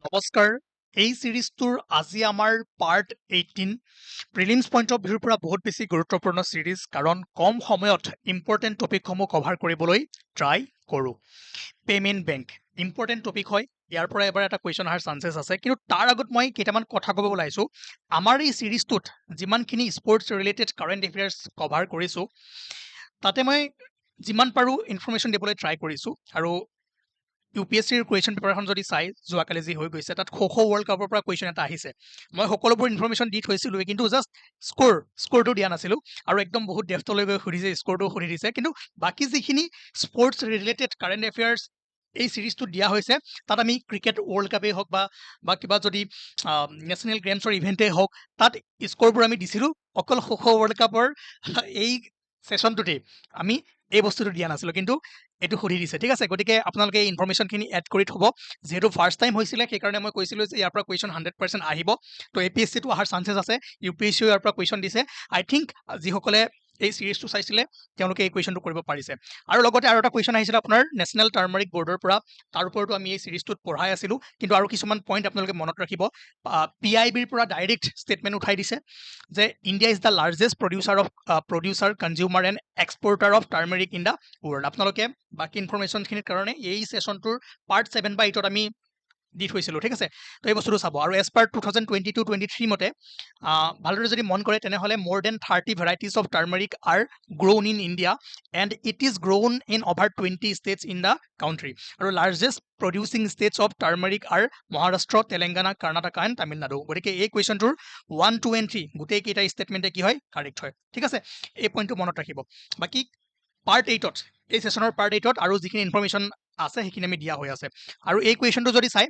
নমস্কাৰ এই সিৰিজটোৰ আজি আমাৰ পাৰ্ট 18 প্ৰিলিমছ পইণ্ট অফ ভিউৰ পৰা বহুত বেছি গুৰুত্বপূৰ্ণ সিৰিজ কাৰণ কম সময়ত ইম্পৰ্টেণ্ট টপিকসমূহ কভাৰ কৰিবলৈ ট্ৰাই কৰোঁ পেমেণ্ট বেংক ইম্পৰ্টেণ্ট টপিক হয় ইয়াৰ পৰা এবাৰ এটা কুৱেশ্যন অহাৰ চান্সেছ আছে কিন্তু তাৰ আগত মই কেইটামান কথা ক'ব ওলাইছোঁ আমাৰ এই সিৰিজটোত যিমানখিনি sports related current affairs cover কৰিছোঁ তাতে মই যিমান পাৰোঁ ইনফৰ্মেশ্যন দিবলৈ ট্ৰাই কৰিছোঁ আৰু UPSCৰ কুৱেশ্যন পেপাৰখন যদি চাই যোৱাকালি যি হৈ গৈছে তাত খো খো ৱৰ্ল্ড কাপৰ পৰা কুৱেশ্যন এটা আহিছে মই সকলোবোৰ ইনফৰ্মেশ্যন দি থৈছিলোঁৱেই কিন্তু জাষ্ট স্ক'ৰটো দিয়া নাছিলোঁ আৰু একদম বহুত ডেফ্টলৈ গৈ সুধিছে স্ক'ৰটো সুধি দিছে কিন্তু বাকী যিখিনি স্পৰ্টছ ৰিলেটেড কাৰেণ্ট এফেয়াৰ্ছ এই চিৰিজটোত দিয়া হৈছে তাত আমি ক্ৰিকেট ৱৰ্ল্ড কাপেই হওক বা কিবা যদি নেশ্যনেল গেমছৰ ইভেণ্টেই হওক তাত স্ক'ৰবোৰ আমি দিছিলোঁ অকল খো খো ৱৰ্ল্ড কাপৰ এই ছেশ্যনটোতেই আমি এই বস্তুটো দিয়া নাছিলোঁ কিন্তু এইটো সুধি দিছে ঠিক আছে গতিকে আপোনালোকে এই ইনফৰ্মেশ্যনখিনি এড কৰি থ'ব যিহেতু ফাৰ্ষ্ট টাইম হৈছিলে সেইকাৰণে মই কৈছিলোঁ যে ইয়াৰ পৰা কুৱেশ্যন 100% আহিব তো APSCটো অহাৰ চান্সেছ আছে UPSCও ইয়াৰ পৰা কুৱেশ্যন দিছে আই থিংক যিসকলে এই চিৰিজটো চাইছিলে তেওঁলোকে এই কুৱেশ্যনটো কৰিব পাৰিছে আৰু লগতে আৰু এটা কুৱেশ্যন আহিছিলে আপোনাৰ নেশ্যনেল টাৰ্মাৰিক বৰ্ডৰ পৰা তাৰ ওপৰতো আমি এই চিৰিজটোত পঢ়াই আছিলোঁ কিন্তু আৰু কিছুমান পইণ্ট আপোনালোকে মনত ৰাখিব PIBৰ পৰা ডাইৰেক্ট ষ্টেটমেণ্ট উঠাই দিছে যে India is the largest producer consumer and exporter of turmeric in the world আপোনালোকে বাকী ইনফৰ্মেশ্যনখিনিৰ কাৰণে এই ছেশ্যনটোৰ পাৰ্ট 7 বা 8ত আমি দি থৈছিলোঁ ঠিক আছে তো এই বস্তুটো চাব আৰু এজ পাৰ 2022-23 মতে ভালদৰে যদি মন কৰে তেনেহ'লে more than 30 varieties of turmeric are grown in India and it is grown in over 20 states in the country আৰু largest producing states of turmeric are Maharashtra Telangana Karnataka and Tamil Nadu গতিকে এই কুৱেশ্যনটোৰ 1, 2 and 3 গোটেইকেইটা ষ্টেটমেণ্টে কি হয় কাৰেক্ট হয় ঠিক আছে এই পইণ্টটো মনত ৰাখিব বাকী পাৰ্ট 8ত এই ছেশ্যনৰ পাৰ্ট 8ত আৰু যিখিনি ইনফৰ্মেশ্যন আছে সেইখিনি আমি দিয়া হৈ আছে আৰু এই কুৱেশ্যনটো যদি চাই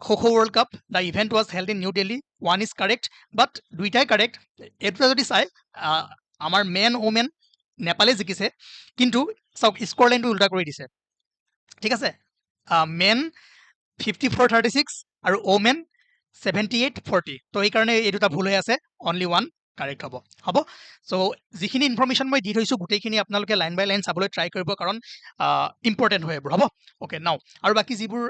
kho kho world cup the event was held in new Delhi one is correct but দুইটাই কাৰেক্ট এই দুটা যদি চাই আমাৰ মেন ওমেন নেপালে জিকিছে কিন্তু চাওক স্ক'ৰলাইনটো উল্টা কৰি দিছে ঠিক আছে মেন 54-36 আৰু ওমেন 78-40 তো সেইকাৰণে এই দুটা ভুল হৈ আছে অনলি ওৱান কাৰেক্ট হ'ব চ' যিখিনি ইনফৰ্মেশ্যন মই দি থৈছোঁ গোটেইখিনি আপোনালোকে লাইন বাই লাইন চাবলৈ ট্ৰাই কৰিব কাৰণ ইম্পৰ্টেণ্ট হয় এইবোৰ হ'ব অ'কে নাও আৰু বাকী যিবোৰ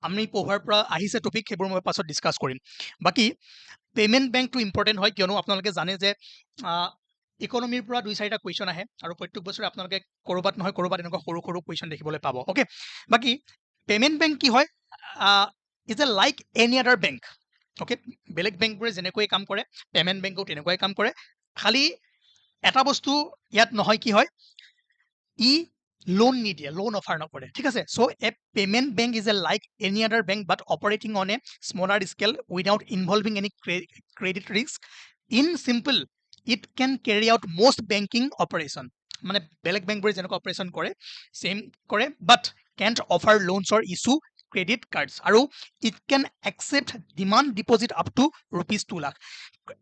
আমি পঢ়োৱাৰ পৰা আহিছে টপিক সেইবোৰ মই পাছত ডিছকাছ কৰিম বাকী পে'মেণ্ট বেংকটো ইম্পৰ্টেণ্ট হয় কিয়নো আপোনালোকে জানে যে ইকনমিৰ পৰা 2-4টা কুৱেশ্যন আহে আৰু প্ৰত্যেক বছৰে আপোনালোকে ক'ৰবাত নহয় ক'ৰবাত এনেকুৱা সৰু সৰু কুৱেশ্যন দেখিবলৈ পাব অ'কে বাকী পে'মেণ্ট বেংক কি হয় is a like any other bank okay বেলেগ বেংকবোৰে যেনেকৈ কাম কৰে পে'মেণ্ট বেংকেও তেনেকুৱাই কাম কৰে খালি এটা বস্তু ইয়াত নহয় কি হয় ই লোন নিদিয়ে লোন অফাৰ নকৰে ঠিক আছে so' a payment bank is a like any other bank but operating on a smaller scale without involving any credit risk in simple it can carry out most banking operation মানে বেলেগ বেংকবোৰে যেনেকুৱা operation কৰে same কৰে but can't offer loans or issue credit cards আৰু it can accept demand deposit up to ₹2 lakh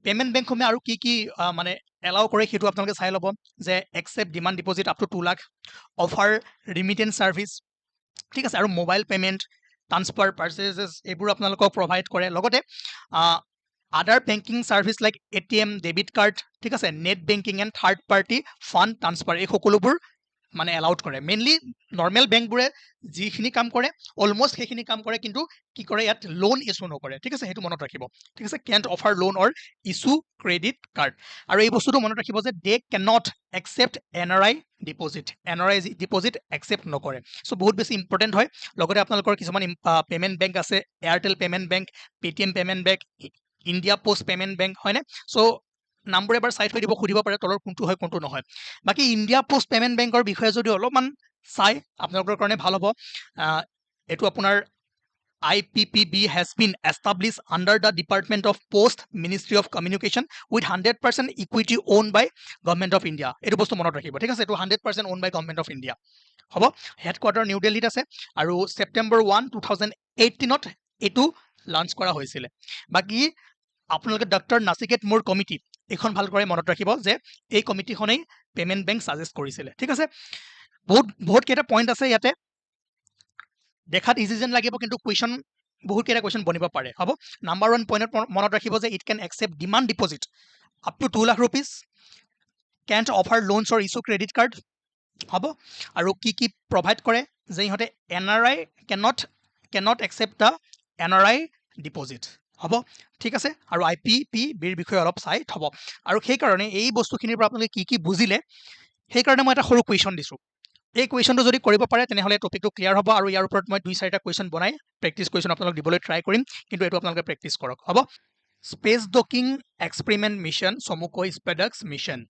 payment বেংকসমূহে আৰু কি মানে এলাউ কৰে সেইটো আপোনালোকে চাই ল'ব যে accept demand deposit up to 2 lakh offer remittance service ঠিক আছে আৰু মোবাইল পে'মেণ্ট ট্ৰান্সফাৰ পাৰ্চেজেছ এইবোৰ আপোনালোকক প্ৰভাইড কৰে লগতে আদাৰ banking service like ATM debit card ঠিক আছে net banking and third party fund transfer এই সকলোবোৰ মানে এলাউড কৰে মেইনলি নৰ্মেল বেংকবোৰে যিখিনি কাম কৰে অলমষ্ট সেইখিনি কাম কৰে কিন্তু কি কৰে ইয়াত লোন ইছ্যু নকৰে ঠিক আছে সেইটো মনত ৰাখিব ঠিক আছে can't offer loan or issue credit card আৰু এই বস্তুটো মনত ৰাখিব যে they can not accept NRI deposit accept নকৰে চ' বহুত বেছি ইম্পৰ্টেণ্ট হয় লগতে আপোনালোকৰ কিছুমান পে'মেণ্ট বেংক আছে Airtel payment bank Paytm payment bank India post payment bank হয়নে চ' নামবোৰ এবাৰ চাই থৈ দিব সুধিব পাৰে তলৰ কোনটো হয় কোনটো নহয় বাকী ইণ্ডিয়া পোষ্ট পে'মেণ্ট বেংকৰ বিষয়ে যদি অলপমান চাই আপোনালোকৰ কাৰণে ভাল হ'ব এইটো আপোনাৰ IPPB has been established under the Department of Post Ministry of Communication with 100% equity owned by Government of India এইটো বস্তু মনত ৰাখিব ঠিক আছে এইটো 100% owned by Government of India হ'ব হেডকোৱাৰ্টাৰ নিউ দিল্লীত আছে আৰু September 1, 2018ত এইটো লঞ্চ কৰা হৈছিলে বাকী আপোনালোকে ডক্টৰ নাচিকেট মোৰ কমিটি এইখন ভালকৈ মনত ৰাখিব যে এই কমিটিখনেই পে'মেণ্ট বেংক ছাজেষ্ট কৰিছিলে ঠিক আছে বহুত কেইটা পইণ্ট আছে ইয়াতে দেখাত ইজি যেন লাগিব কিন্তু কুৱেশ্যন বহুত কেইটা কুৱেশ্যন বনিব পাৰে হ'ব নাম্বাৰ 1 পইণ্টত মনত ৰাখিব যে it can accept demand deposit up to 2 lakh rupees can't offer loans or issue credit card হ'ব আৰু কি প্ৰভাইড কৰে যে ইহঁতে NRI can't accept the NRI deposit হ'ব ঠিক আছে আৰু IPPBৰ বিষয়ে অলপ চাই থ'ব আৰু সেইকাৰণে এই বস্তুখিনিৰ পৰা আপোনালোকে কি বুজিলে সেইকাৰণে মই এটা সৰু কুৱেশ্যন দিছোঁ এই কুৱেশ্যনটো যদি কৰিব পাৰে তেনেহ'লে টপিকটো ক্লিয়াৰ হ'ব আৰু ইয়াৰ ওপৰত মই 2-4টা কুৱেশ্যন বনাই প্ৰেক্টিছ কুৱেশ্যন আপোনালোক দিবলৈ ট্ৰাই কৰিম কিন্তু এইটো আপোনালোকে প্ৰেক্টিছ কৰক হ'ব স্পেচ ডকিং এক্সপেৰিমেণ্ট মিছন চমুকৈ স্পেডাক্স মিছন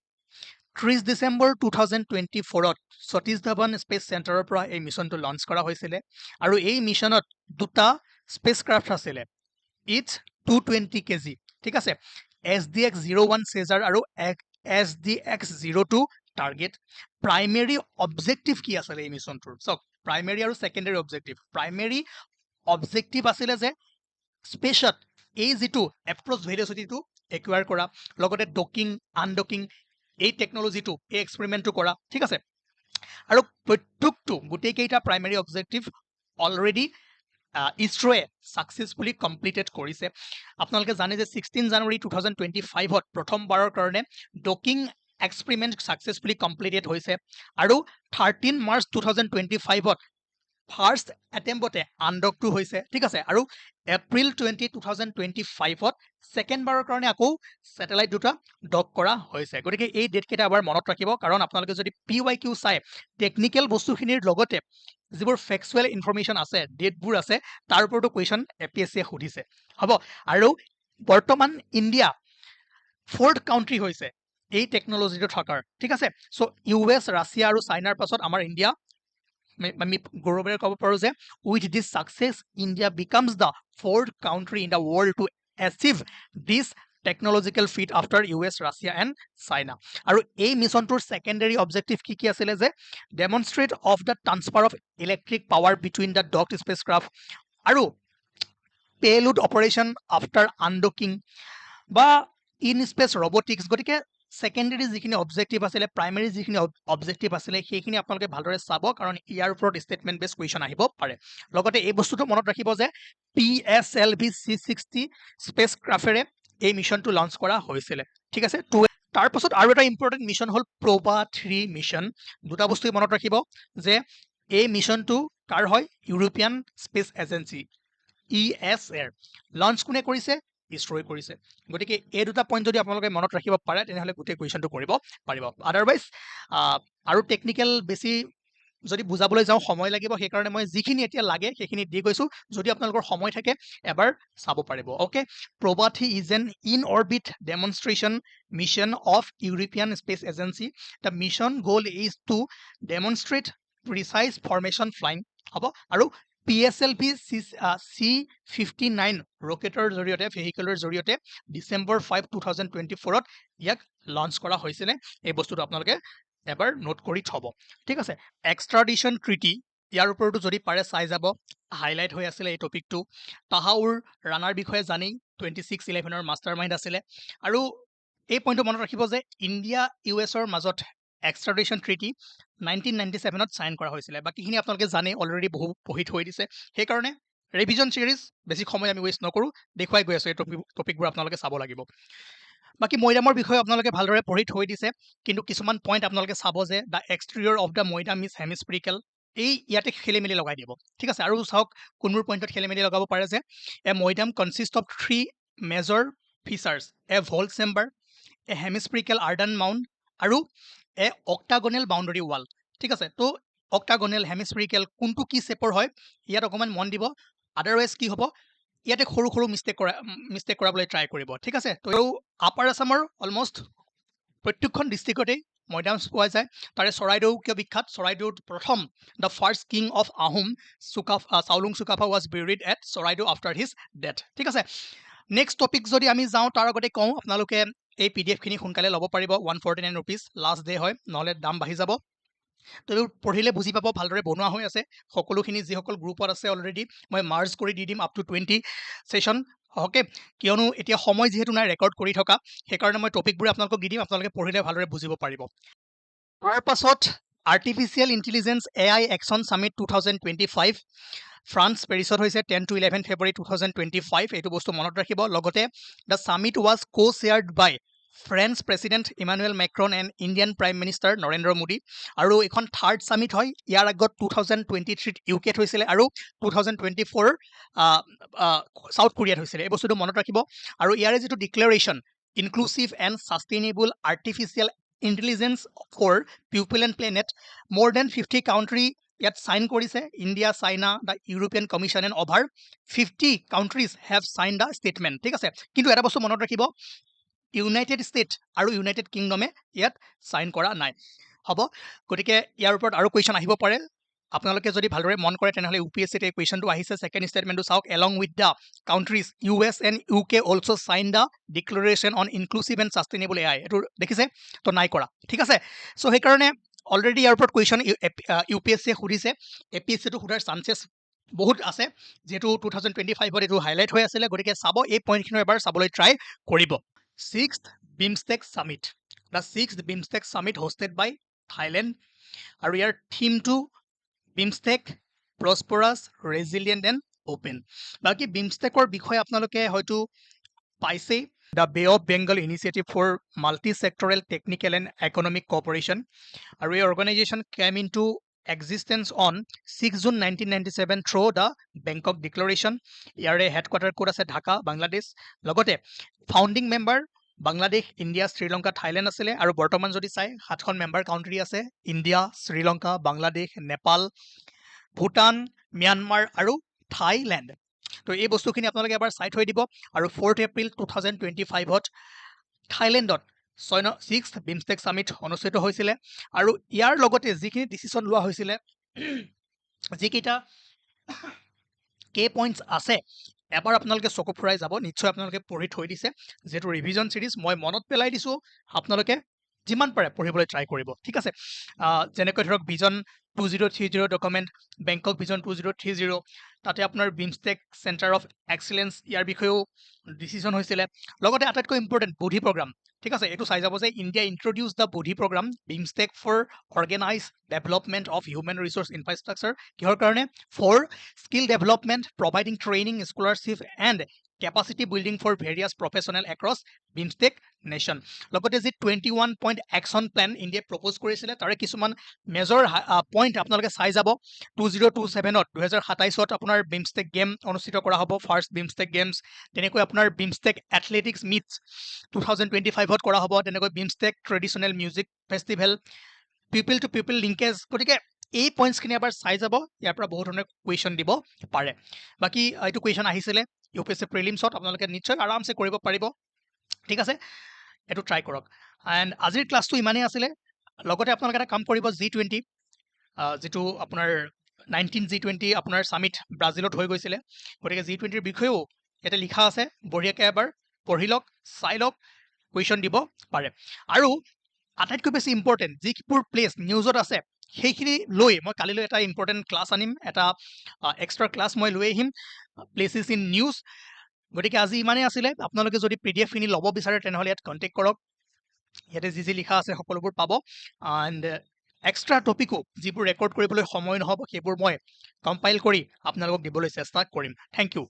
30 ডিচেম্বৰ 2024ত সতীশ ধাৱন স্পেচ চেণ্টাৰৰ পৰা এই মিছনটো লঞ্চ কৰা হৈছিলে আৰু এই মিছনত দুটা স্পেচ ক্ৰাফ্ট আছিলে ইটছ 220 kg ঠিক আছে SDX-01 চেজাৰ আৰু SDX-02 টাৰ্গেট প্ৰাইমেৰী অবজেক্টিভ কি আছিলে এই মিছনটোৰ চাওক প্ৰাইমেৰী আৰু সেকেন্ডাৰী অবজেক্টিভ প্ৰাইমেৰী অবজেক্টিভ আছিলে যে স্পেচত এই যেটো এপ্ৰোচ ভেলোচিটিটো একুৱাৰ কৰা লগতে ডকিং আনডকিং এই টেকনলজিটো এই এক্সপেৰিমেন্টটো কৰা ঠিক আছে আৰু প্ৰত্যেকটো গোটেই কেইটা প্ৰাইমেৰী অবজেক্টিভ অলৰেডি ইছৰোৱে সাকসেসফুলি কমপ্লিটেড কৰিছে আপোনালোকে জানে যে 16 জানুৱাৰী 2025ত প্ৰথমবাৰৰ কাৰণে ডকিং এক্সপেৰিমেন্ট সাকসেসফুলি কমপ্লিটেড হৈছে আৰু 13 মাৰ্চ 2025ত ফাৰ্স্ট এটেম্পটে আনডকটো হৈছে ঠিক আছে আৰু এপ্ৰিল 20, 2025ত সেকেন্ড বাৰৰ কাৰণে আকৌ স্যাটেলাইট দুটা ডক কৰা হৈছে গতিকে এই ডেট কেইটা আবাৰ মনত ৰাখিব কাৰণ আপোনালোকে যদি PYQ চাই টেকনিক্যাল বস্তুখিনিৰ লগতে যিবোৰ ফেক্চুৱেল ইনফৰমেশন আছে ডেটবোৰ আছে তাৰ ওপৰতো কুৱেশ্যন APSC সুধিছে হ'ব আৰু বৰ্তমান ইণ্ডিয়া ফৰ্থ কাউন্ট্ৰি হৈছে এই টেকনলজিটো থকাৰ ঠিক আছে সো US ৰাছিয়া আৰু চাইনাৰ পাছত আমাৰ ইণ্ডিয়া আমি গৌৰৱেৰে ক'ব পাৰো যে with this success India becomes the fourth country in the world to achieve this technological feat after US Russia and China আৰু এই মিছনটোৰ সেকেন্ডাৰী অবজেক্টিভ কি আছিল যে ডেমনস্ট্ৰেট of the transfer of electric power between the docked spacecraft আৰু payload operation after undocking বা in space robotics গতিকে secondary যিখিনি objective আছিল প্ৰাইমেৰী যিখিনি অবজেক্টিভ আছিল সেইখিনি আপোনালোকে ভালদৰে চাব কাৰণ ইয়াৰ ওপৰত ষ্টেটমেন্ট বেস কুৱেশ্যন আহিব পাৰে লগতে এই বস্তুটো মনত ৰাখিব যে PSLV C60 স্পেচ ক্ৰাফ্টেৰে এই মিছনটো লঞ্চ কৰা হৈছিল ঠিক আছে তাৰ পাছত আৰু এটা ইম্পৰ্টেন্ট মিছন হল প্ৰভা 3 মিছন দুটা বস্তু মনত ৰাখিব যে এই মিছনটো কাৰ হয় European space agency ESA launch কোনে কৰিছে ইছৰোই কৰিছে গতিকে এই দুটা পইণ্ট যদি আপোনালোকে মনত ৰাখিব পাৰে তেনেহলে গোটেই কুৱেশ্যনটো কৰিব পাৰিব আদাৰৱাইজ আৰু টেকনিক্যাল বেছি যদি বুজাবলৈ যাওঁ সময় লাগিব সেই কাৰণে মই যিখিনি এতিয়া লাগে সেইখিনি দি গৈছো যদি আপোনালোকৰ সময় থাকে এবাৰ চাব পাৰিব okay Proba three is an in orbit demonstration mission of European space agency the mission goal is to demonstrate precise formation flying হ'ব আৰু PSLV C59 ৰকেটৰ জৰিয়তে ভেহিকলৰ জৰিয়তে ডিসেম্বৰ 5, 2024ত ইয়াক লঞ্চ কৰা হৈছিল এই বস্তুটো আপোনালোকে এবাৰ নোট কৰি থব ঠিক আছে এক্সট্ৰাডিশন ট্ৰিটি ইয়াৰ ওপৰতো যদি পাৰে চাই যাব হাইলাইট হৈ আছিল এই টপিকটো তাহাউৰ ৰানাৰ বিষয়ে জানি 2611ৰ মাষ্টাৰমাইণ্ড আছিল আৰু এই পইণ্টটো মনত ৰাখিব যে ইণ্ডিয়া USৰ মাজত এক্সট্ৰাডিশন ট্ৰিটি 1997ত সাইন কৰা হৈছিল বাকিখিনি আপোনালোকে জানে অলৰেডি বহু পঢ়ি থৈ দিছে সেই কাৰণে ৰিভিজন সিৰিজ বেছি সময় আমি ওয়েষ্ট নকৰো দেখুৱাই গৈ আছো এই টপিকবোৰ আপোনালোকে চাব লাগিব বাকি মৈদামৰ বিষয়ে আপোনালোকে ভালদৰে পঢ়ি থৈ দিছে কিন্তু কিছুমান পইণ্ট আপোনালোকে চাব যে the exterior of the maidam is hemispherical এই ইয়াতে খেলিমেলি লগাই দিব ঠিক আছে আৰু চাওক কোনবোৰ পইণ্টত খেলিমেলি লগাব পাৰে যে এ মৈদাম কনসিষ্ট অফ 3 মেজৰ ফিচাৰ্স এ ভল চেম্বাৰ এ হেমিস্ফেৰিকেল আৰ্ডান মাউণ্ট আৰু এ অক্টাগনেল বাউণ্ডাৰী ওয়াল ঠিক আছে তো অক্টাগনেল হেমিস্ফেৰিকেল কোনটো কি শেপৰ হয় ইয়াত অকমান মন দিব আদাৰৱাইজ কি হ'ব ইয়াতে সৰু সৰু মিস্টেক কৰাবলৈ ট্ৰাই কৰিব ঠিক আছে তো আপাৰ আসামৰ অলমোস্ট প্ৰত্যেকখন ডিস্ট্ৰিক্টতে মৈদাম পোৱা যায় তাৰে চৰাইদেউ কিয় বিখ্যাত চৰাইদেউত প্ৰথম the first king of Ahom Chaolung Sukaphaa was buried at Charaideo after his death ঠিক আছে নেক্সট টপিক যদি আমি যাওঁ তাৰ আগতে কওঁ আপোনালোকে এই PDF খিনি সোনকালে ল'ব পাৰিব 149 rupees লাষ্ট ডে হয় নহলে দাম বাঢ়ি যাব তো পঢ়িলে বুজি পাব ভালদৰে বনোৱা হৈ আছে সকলোখিনি যিসকল গ্ৰুপত আছে অলৰেডি মই মাৰ্জ কৰি দি দিম আপ টু 20 সেশন ওকে কিয়নো এতিয়া সময় যেহেতু নাই ৰেকৰ্ড কৰি থকা সেই কাৰণে মই টপিকবোৰ আপোনালোকক দি দিম আপোনালোকে পঢ়িলে ভালদৰে বুজিব পাৰিব তাৰ পাছত artificial intelligence AI action summit 2025 France পেৰিছত হৈছে 10 to 11 February 2025 এইটো বস্তু মনত ৰাখিব লগতে the summit was co-chaired by French president Emmanuel Macron and Indian prime minister Narendra Modi আৰু এইখন থাৰ্ড ছামিট হয় ইয়াৰ আগত 2023 ইউকেত হৈছিলে আৰু 2024 চাউথ কোৰিয়াত হৈছিলে এই বস্তুটো মনত ৰাখিব আৰু ইয়াৰে যিটো declaration inclusive and sustainable artificial intelligence for people and planet more than 50 country ইয়াত চাইন কৰিছে India China the European commission and over 50 countries have signed the statement ঠিক আছে কিন্তু এটা বস্তু মনত ৰাখিব ইউনাইটেড ষ্টেট আৰু ইউনাইটেড কিংডমে ইয়াত চাইন কৰা নাই হ'ব গতিকে ইয়াৰ ওপৰত আৰু কুৱেশ্যন আহিব পাৰে আপোনালোকে যদি ভালদৰে মন কৰে তেনেহ'লে UPSC এই কুৱেশ্যনটো আহিছে ছেকেণ্ড ষ্টেটমেণ্টটো চাওক along with the countries US and UK also' sign the declaration on inclusive and sustainable AI এইটো দেখিছে তো নাই কৰা ঠিক আছে চ' সেইকাৰণে অলৰেডি ইয়াৰ ওপৰত কুৱেশ্যন UPSCয়ে সুধিছে APSCটো সোধাৰ চান্সেছ বহুত আছে যিহেতু 2025ত এইটো হাইলাইট হৈ আছিলে গতিকে চাব এই পইণ্টখিনি এবাৰ চাবলৈ ট্ৰাই কৰিব 6th BIMSTEC Summit. The 6th BIMSTEC Summit hosted by Thailand. আৰু ইয়াৰ থিমটো BIMSTEC Prosperous, Resilient and Open. বাকি BIMSTECৰ বিষয়ে আপোনালোকে হয়তো পাইছে The Bay of Bengal Initiative for Multi-Sectoral Technical and Economic Cooperation. আৰু এই organization came into existence on 6 June 1997 through the Bangkok Declaration. ইয়াৰে headquarter ক'ত আছে ঢাকা বাংলাদেশ লগতে founding member Bangladesh India Sri Lanka Thailand আছিলে আৰু বৰ্তমান যদি চাই 7খন মেম্বাৰ কাউণ্ট্ৰি আছে ইণ্ডিয়া শ্ৰীলংকা বাংলাদেশ নেপাল ভূটান ম্যানমাৰ আৰু থাইলেণ্ড তো এই বস্তুখিনি আপোনালোকে এবাৰ চাই থৈ দিব আৰু 4 এপ্ৰিল 2025ত থাইলেণ্ডত 6th BIMSTEC Summit অনুষ্ঠিত হৈছিলে আৰু ইয়াৰ লগতে যিখিনি ডিচিশ্যন লোৱা হৈছিলে যিকেইটা পইণ্টছ আছে এবাৰ আপোনালোকে চকু ফুৰাই যাব নিশ্চয় আপোনালোকে পঢ়ি থৈ দিছে যেটো ৰিভিজন সিৰিজ মই মনত পেলাই দিছো আপোনালোকে যিমান পাৰে পঢ়িবলৈ ট্ৰাই কৰিব ঠিক আছে যেনেকৈ ধৰক ভিজন 2030 ডকুমেণ্ট বেংকক ভিজন 2030 তাতে আপোনাৰ BIMSTEC চেণ্টাৰ অফ এক্সেলেন্স ইয়াৰ বিষয়েও ডিচিশ্যন হৈছিলে লগতে আটাইতকৈ ইম্পৰ্টেণ্ট বুদ্ধি প্ৰগ্ৰাম ঠিক আছে এইটো চাই যাব যে India introduce the BODHI programme BIMSTEC for organize development of human research infrastructure কিহৰ কাৰণে for skill development providing training scholarship and capacity building for various professional across BIMSTEC nation লগতে যি 21 point action plan India propose কৰিছিলে তাৰে কিছুমান major point আপোনালোকে চাই যাব 2027ত 2027ত আপোনাৰ BIMSTEC গেম অনুষ্ঠিত কৰা হ'ব ফাৰ্ষ্ট BIMSTEC গেমছ তেনেকৈ আপোনাৰ BIMSTEC এথলেটিক্স মিটছ 2025ত কৰা হ'ব তেনেকৈ BIMSTEC traditional music festival people to people linkage গতিকে এই পইণ্টছখিনি এবাৰ চাই যাব ইয়াৰ পৰা বহুত ধৰণৰ কুৱেশ্যন দিব পাৰে বাকি এইটো কুৱেশ্যন আহিছিলে UPSC প্ৰিলিমছত আপোনালোকে নিশ্চয় আৰামছে কৰিব পাৰিব ঠিক আছে এটো ট্ৰাই কৰক এণ্ড আজিৰ ক্লাছটো ইমানেই আছিলে লগতে আপোনালোকে এটা কাম কৰিব G20 যেটো আপোনাৰ 19 G20 আপোনাৰ সামিট ব্ৰাজিলত হৈ গৈছিলে গতিকে G20ৰ বিষয়েও এটা লিখা আছে বঢ়িয়াকৈ এবাৰ পঢ়ি লওক চাই লওক কুৱেশ্যন দিব পাৰে আৰু আটাইতকৈ বেছি ইম্পৰ্টেণ্ট যিবোৰ প্লেচ নিউজত আছে সেইখিনি লৈ মই কালিলৈ এটা ইম্পৰ্টেণ্ট ক্লাছ আনিম এটা এক্সট্ৰা ক্লাছ মই লৈ আহিম প্লেচেছ ইন নিউজ গতিকে আজি ইমানেই আছিলে আপোনালোকে যদি PDF খিনি ল'ব বিচাৰে তেনেহ'লে ইয়াত কণ্টেক্ট কৰক ইয়াতে যি লিখা আছে সকলোবোৰ পাব এণ্ড এক্সট্ৰা টপিকো যিবোৰ ৰেকৰ্ড কৰিবলৈ সময় নহ'ব সেইবোৰ মই কম্পাইল কৰি আপোনালোকক দিবলৈ চেষ্টা কৰিম থেংক ইউ